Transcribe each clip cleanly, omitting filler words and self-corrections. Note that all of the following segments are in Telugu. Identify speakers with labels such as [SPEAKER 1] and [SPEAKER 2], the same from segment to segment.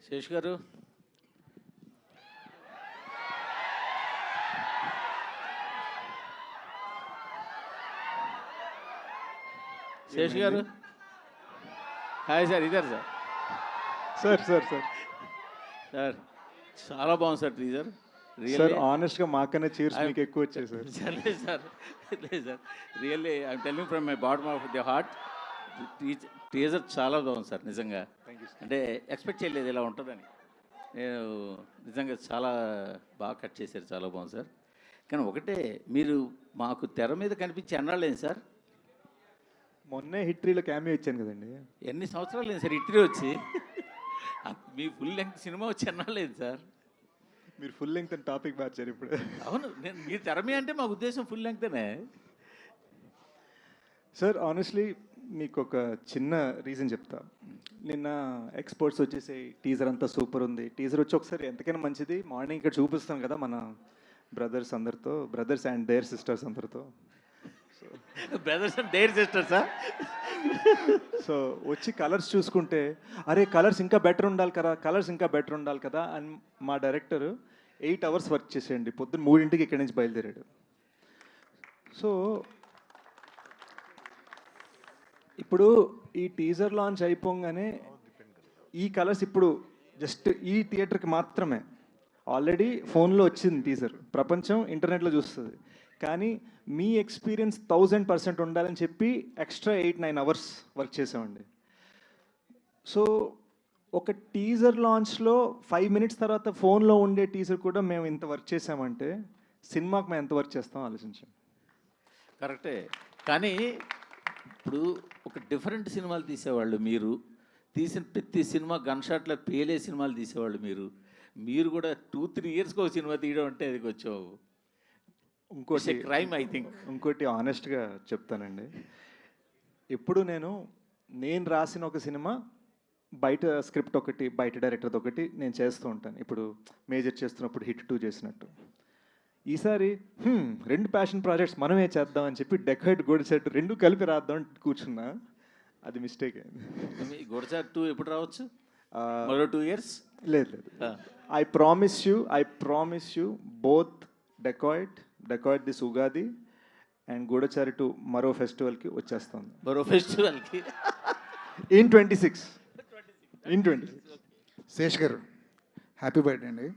[SPEAKER 1] శేష్ గారు, శేష్ గారు, హాయ్ సార్. ఇదారు sir.
[SPEAKER 2] Sir sir sir
[SPEAKER 1] sir చాలా బాగుంది సార్ టీజర్.
[SPEAKER 2] సార్ ఆనెస్ట్గా మాకనే చీర్స్ మీకు ఎక్కువ వచ్చాయి సార్.
[SPEAKER 1] లేదు సార్, లేదు sir, really I'm telling from my bottom of the heart. Teaser చాలా బాగుంది సార్ నిజంగా. అంటే ఎక్స్పెక్ట్ చేయలేదు ఇలా ఉంటుందని. నేను నిజంగా చాలా బాగా కట్ చేశారు, చాలా బాగుంది సార్. కానీ ఒకటే, మీరు మాకు తెర మీద కనిపించి అన్నాళ్ళేంది సార్?
[SPEAKER 2] మొన్నే హిట్రీలో క్యామియో ఇచ్చాను కదండి.
[SPEAKER 1] ఎన్ని సంవత్సరాలు లేదు సార్ హిట్రీ వచ్చి? మీ ఫుల్ లెంగ్త్ సినిమా వచ్చి అన్నాళ్ళేది సార్?
[SPEAKER 2] మీరు ఫుల్ లెంగ్త్ అని టాపిక్ మార్చారు ఇప్పుడు.
[SPEAKER 1] అవును, నేను మీరు తెర మీద అంటే మా ఉద్దేశం ఫుల్ లెంగ్తేనే
[SPEAKER 2] సార్. ఆనెస్ట్లీ మీకు ఒక చిన్న రీజన్ చెప్తా. నిన్న ఎక్స్పర్ట్స్ వచ్చేసి టీజర్ అంతా సూపర్ ఉంది, టీజర్ వచ్చి ఒకసారి ఎంతకైనా మంచిది మార్నింగ్ ఇక్కడ చూపిస్తాం కదా మన బ్రదర్స్ అందరితో, బ్రదర్స్ అండ్ దేర్ సిస్టర్స్ అందరితో.
[SPEAKER 1] Brothers and their sisters sir.
[SPEAKER 2] So వచ్చి కలర్స్ చూసుకుంటే అరే కలర్స్ ఇంకా బెటర్ ఉండాలి కదా, కలర్స్ ఇంకా బెటర్ ఉండాలి కదా అని మా డైరెక్టర్ 8 hours వర్క్ చేసేయండి. పొద్దున్న 3 ఇక్కడి నుంచి బయలుదేరాడు. సో ఇప్పుడు ఈ టీజర్ లాంచ్ అయిపోగానే ఈ కలర్స్ ఇప్పుడు జస్ట్ ఈ థియేటర్కి మాత్రమే. ఆల్రెడీ ఫోన్లో వచ్చింది టీజర్, ప్రపంచం ఇంటర్నెట్లో చూస్తుంది. కానీ మీ ఎక్స్పీరియన్స్ 1000% ఉండాలని చెప్పి ఎక్స్ట్రా 8-9 hours వర్క్ చేసామండి. సో ఒక టీజర్ లాంచ్లో 5 minutes తర్వాత ఫోన్లో ఉండే టీజర్ కూడా మేము ఇంత వర్క్ చేసామంటే సినిమాకి మేము ఎంత వర్క్ చేస్తాం ఆలోచించాం.
[SPEAKER 1] కరెక్టే. కానీ ఇప్పుడు ఒక డిఫరెంట్ సినిమాలు తీసేవాళ్ళు మీరు, తీసిన ప్రతి సినిమా గన్ షాట్లో పేలే సినిమాలు తీసేవాళ్ళు మీరు కూడా 2-3 yearsకి ఒక సినిమా తీయడం అంటే అది కొంచెం ఇంకోటి క్రైమ్ ఐ థింక్.
[SPEAKER 2] ఇంకోటి ఆనెస్ట్గా చెప్తానండి, ఎప్పుడు నేను రాసిన ఒక సినిమా బయట స్క్రిప్ట్ ఒకటి, బయట డైరెక్టర్ది ఒకటి నేను చేస్తూ ఉంటాను. ఇప్పుడు మేజర్ చేస్తున్నప్పుడు హిట్ 2 చేసినట్టు ఈసారి 2 ప్యాషన్ ప్రాజెక్ట్స్ మనమే చేద్దాం అని చెప్పి డెకాయిడ్ గొడచాటు 2 కలిపి రాద్దాం కూర్చున్నా. అది మిస్టేక్ అయింది.
[SPEAKER 1] గొడచాటు 2 ఎప్పుడు రావచ్చు? మరో 2 years?
[SPEAKER 2] లేదు లేదు. I promise you both Dacoit this Ugadi and Goodachari 2 మరో ఫెస్టివల్కి వచ్చేస్తుంది.
[SPEAKER 1] మరో ఫెస్టివల్కి
[SPEAKER 2] ఇన్ 26.
[SPEAKER 3] శేష్ గారు, హ్యాపీ బర్త్డే అండి.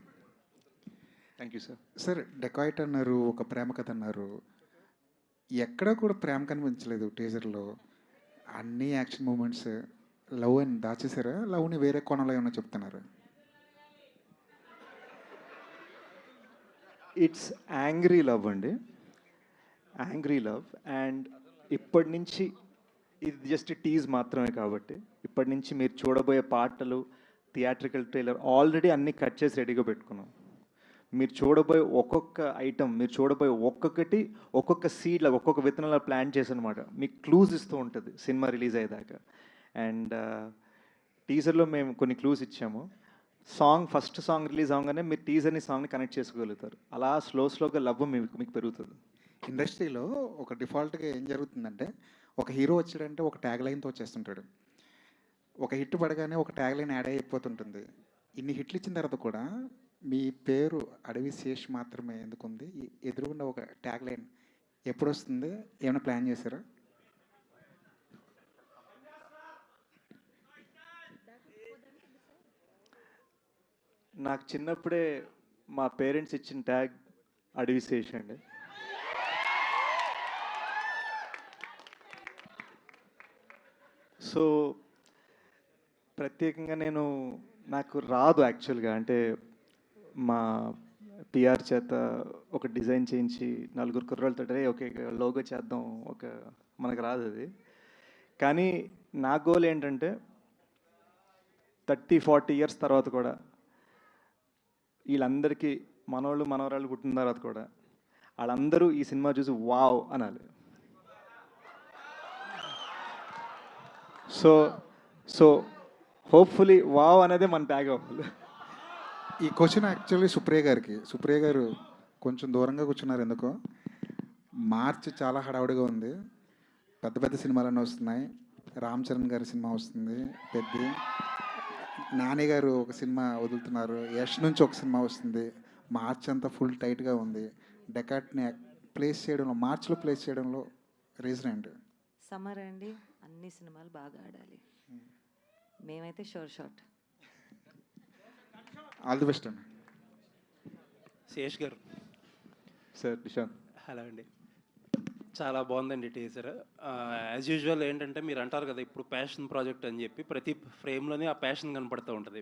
[SPEAKER 2] Thank you sir.
[SPEAKER 3] Sir dacoit అన్నారు, ఒక ప్రేమ కథ అన్నారు, ఎక్కడా కూడా ప్రేమ కనిపించలేదు టీజర్లో. అన్ని యాక్షన్ మూమెంట్స్, లవ్ అని దాచేసారా? లవ్ని వేరే కోణంలో ఏమన్నా చెప్తున్నారు?
[SPEAKER 2] ఇట్స్ యాంగ్రీ లవ్ అండి, యాంగ్రీ లవ్. అండ్ ఇప్పటి నుంచి ఇది జస్ట్ టీజ్ మాత్రమే కాబట్టి ఇప్పటి నుంచి మీరు చూడబోయే పాటలు, థియేట్రికల్ ట్రైలర్ ఆల్రెడీ అన్నీ కట్ చేసి రెడీగా పెట్టుకున్నాం. మీరు చూడబోయే ఒక్కొక్క ఐటమ్, మీరు చూడబోయే ఒక్కొక్కటి ఒక్కొక్క సీడ్లో, ఒక్కొక్క విత్తనాలు ప్లాన్ చేసి అనమాట మీకు క్లూజ్ ఇస్తూ ఉంటుంది సినిమా రిలీజ్ అయ్యేదాకా. అండ్ టీజర్లో మేము కొన్ని క్లూస్ ఇచ్చాము. ఫస్ట్ సాంగ్ రిలీజ్ అవగానే మీరు టీజర్ని సాంగ్ని కనెక్ట్ చేసుకోగలుగుతారు. అలా స్లోగా లవ్ మీకు పెరుగుతుంది.
[SPEAKER 3] ఇండస్ట్రీలో ఒక డిఫాల్ట్గా ఏం జరుగుతుందంటే, ఒక హీరో వచ్చాడంటే ఒక ట్యాగ్ లైన్తో వచ్చేస్తుంటాడు. ఒక హిట్ పడగానే ఒక ట్యాగ్ లైన్ యాడ్ అయిపోతుంటుంది. ఇన్ని హిట్లు ఇచ్చిన తర్వాత కూడా మీ పేరు అడవి శేష్ మాత్రమే ఎందుకుంది? ఎదురుగుండా ఒక ట్యాగ్ లైన్ ఎప్పుడు వస్తుంది? ఏమైనా ప్లాన్ చేశారా?
[SPEAKER 2] నాకు చిన్నప్పుడే మా పేరెంట్స్ ఇచ్చిన ట్యాగ్ అడవి శేష్ అండి. సో ప్రత్యేకంగా నాకు రాదు యాక్చువల్గా. అంటే మా పిఆర్ చేత ఒక డిజైన్ చేయించి 4 కుర్రాళ్ళతో ఓకే లోగో చేద్దాం, మనకు రాదు అది. కానీ నా గోల్ ఏంటంటే 30-40 years తర్వాత కూడా వీళ్ళందరికీ మనవరాళ్ళు పుట్టిన తర్వాత కూడా వాళ్ళందరూ ఈ సినిమా చూసి వావ్ అనాలి. సో హోప్ఫుల్లీ వావ్ అనేది మన ట్యాగ్ అవ్వాలి.
[SPEAKER 3] ఈ క్వశ్చన్ యాక్చువల్లీ సుప్రియ గారు కొంచెం దూరంగా కూర్చున్నారు ఎందుకో. మార్చి చాలా హడావుడిగా ఉంది, పెద్ద సినిమాలన్నీ వస్తున్నాయి. రామ్ చరణ్ గారి సినిమా వస్తుంది, పెద్ద నాని గారు ఒక సినిమా వదులుతున్నారు, యష్ నుంచి ఒక సినిమా వస్తుంది, మార్చ్ అంతా ఫుల్ టైట్గా ఉంది. డెకాట్ని ప్లేస్ చేయడంలో, మార్చ్లో ప్లేస్ చేయడంలో రీజన్ ఏంటి?
[SPEAKER 4] సమ్మర్ అండి, అన్ని సినిమాలు బాగా ఆడాలి. మేమైతే షోర్ షాట్.
[SPEAKER 3] ఆల్ ది బెస్ట్ అండి.
[SPEAKER 5] శేష్ గారు.
[SPEAKER 2] సార్ నిశాంత్.
[SPEAKER 5] హలో అండి. చాలా బాగుందండి టీజర్. యాజ్ యూజువల్ ఏంటంటే మీరు అంటారు కదా ఇప్పుడు ప్యాషన్ ప్రాజెక్ట్ అని చెప్పి, ప్రతి ఫ్రేమ్లోనే ఆ ప్యాషన్ కనపడుతూ ఉంటుంది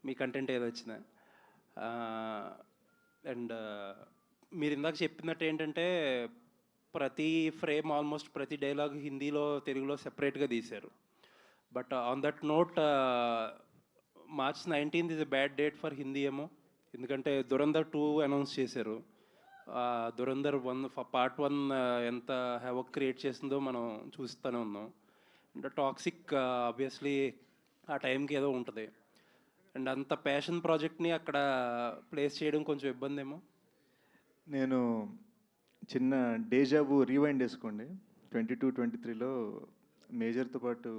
[SPEAKER 5] మీ కంటెంట్ ఏదో వచ్చినా. అండ్ మీరు ఇందాక చెప్పినట్టు ఏంటంటే ప్రతి ఫ్రేమ్, ఆల్మోస్ట్ ప్రతి డైలాగ్ హిందీలో తెలుగులో సెపరేట్గా తీశారు. But on that note, March 19th is a bad date for Hindi ఏమో, ఎందుకంటే దురంధర్ 2 అనౌన్స్ చేశారు. దురంధర్ 1 పార్ట్ 1 ఎంత హెవక్ క్రియేట్ చేసిందో మనం చూస్తూనే ఉన్నాం. అండ్ టాక్సిక్ ఆబ్వియస్లీ ఆ టైంకి ఏదో ఉంటుంది. అండ్ అంత ప్యాషన్ ప్రాజెక్ట్ని అక్కడ ప్లేస్ చేయడం కొంచెం ఇబ్బంది ఏమో.
[SPEAKER 2] నేను చిన్న డేజాబు రీవైండ్ చేసుకోండి. 22, 23లో మేజర్తో పాటు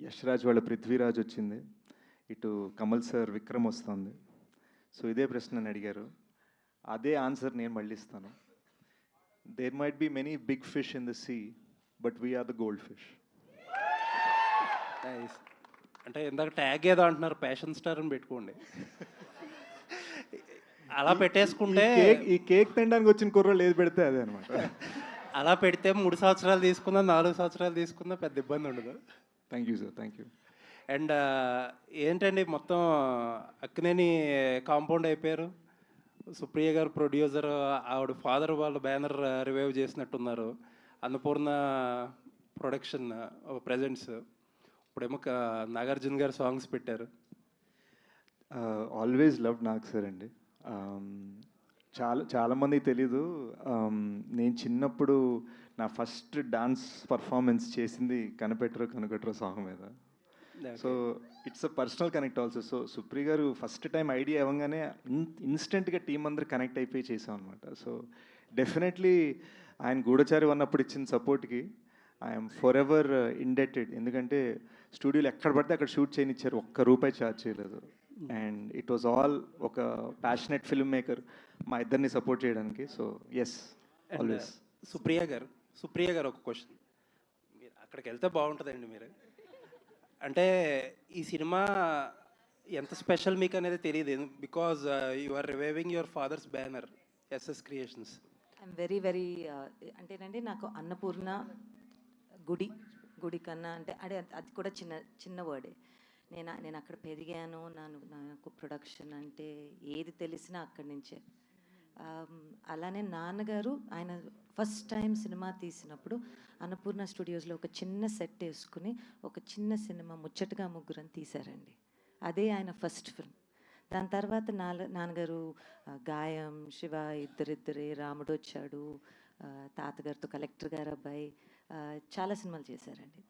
[SPEAKER 2] యష్ రాజ్ వాళ్ళ పృథ్వీరాజ్ వచ్చింది, ఇటు కమల్ సార్ విక్రమ్ వస్తుంది. సో ఇదే ప్రశ్న నన్ను అడిగారు, అదే ఆన్సర్ నేను మళ్ళీ ఇస్తాను. There might be many big fish in the sea, but we are the goldfish.
[SPEAKER 5] అంటే ఇందాక ట్యాగ్ ఏదో అంటున్నారు, ప్యాషన్ స్టార్ అని పెట్టుకోండి. అలా పెట్టేసుకుంటే
[SPEAKER 2] ఈ కేక్ తినడానికి వచ్చిన కుర్రోళ్ళు ఏది పెడితే అదే అనమాట.
[SPEAKER 5] అలా పెడితే 3 సంవత్సరాలు తీసుకున్నా 4 సంవత్సరాలు తీసుకున్నా పెద్ద ఇబ్బంది ఉండదు.
[SPEAKER 2] Thank you sir, thank you.
[SPEAKER 5] And ఏంటండి మొత్తం అక్కినేని కాంపౌండ్ అయిపోయారు. సుప్రియ గారు ప్రొడ్యూసర్, ఆవిడ ఫాదర్ వాళ్ళ బ్యానర్ రివైవ్ చేసినట్టున్నారు. అన్నపూర్ణ ప్రొడక్షన్ ప్రెజెంట్స్, ఇప్పుడేమో నాగార్జున గారు సాంగ్స్ పెట్టారు.
[SPEAKER 2] ఆల్వేస్ లవ్ నాగ్ సార్ అండి. చాలామందికి తెలీదు, నేను చిన్నప్పుడు నా ఫస్ట్ డాన్స్ పర్ఫార్మెన్స్ చేసింది కనిపెట్టరు కనుగొట్టరు సాంగ్ మీద. So it's a personal connect also. So Supri గారు ఫస్ట్ టైం ఐడియా ఇవ్వగానే ఇన్స్టెంట్గా టీం అందరు కనెక్ట్ అయిపోయి చేసాం అనమాట. సో డెఫినెట్లీ ఆయన గూఢచారి ఉన్నప్పుడు ఇచ్చిన సపోర్ట్కి ఐఎమ్ ఫర్ ఎవర్ ఇండెటెడ్. ఎందుకంటే స్టూడియోలో ఎక్కడ పడితే అక్కడ షూట్ చేయనిచ్చారు, ఒక్క రూపాయి ఛార్జ్ చేయలేదు. అండ్ ఇట్ వాజ్ ఆల్ ఒక ప్యాషనెట్ ఫిల్మ్ మేకర్ మా ఇద్దరిని సపోర్ట్ చేయడానికి. So yes, always.
[SPEAKER 5] సుప్రియ గారు ఒక క్వశ్చన్, మీరు అక్కడికి వెళ్తే బాగుంటుందండి. మీరు అంటే ఈ సినిమా ఎంత స్పెషల్ మీకు అనేది తెలియదు, because you are reviving your father's banner SS creations.
[SPEAKER 4] I'm very అంటేనండి, నాకు అన్నపూర్ణ గుడి కన్నా అంటే అది కూడా చిన్న వర్డే. నేను అక్కడ పెరిగాను. నాకు ప్రొడక్షన్ అంటే ఏది తెలిసినా అక్కడి నుంచే. అలానే నాన్నగారు ఆయన ఫస్ట్ టైం సినిమా తీసినప్పుడు అన్నపూర్ణ స్టూడియోస్లో ఒక చిన్న సెట్ వేసుకుని ఒక చిన్న సినిమా ముచ్చటగా ముగ్గురని తీశారండి. అదే ఆయన ఫస్ట్ ఫిల్మ్. దాని తర్వాత నాన్నగారు గాయం, శివ, ఇద్దరిద్దరే, రాముడు వచ్చాడు, తాతగారితో కలెక్టర్ గారు అబ్బాయి, చాలా సినిమాలు చేశారండి.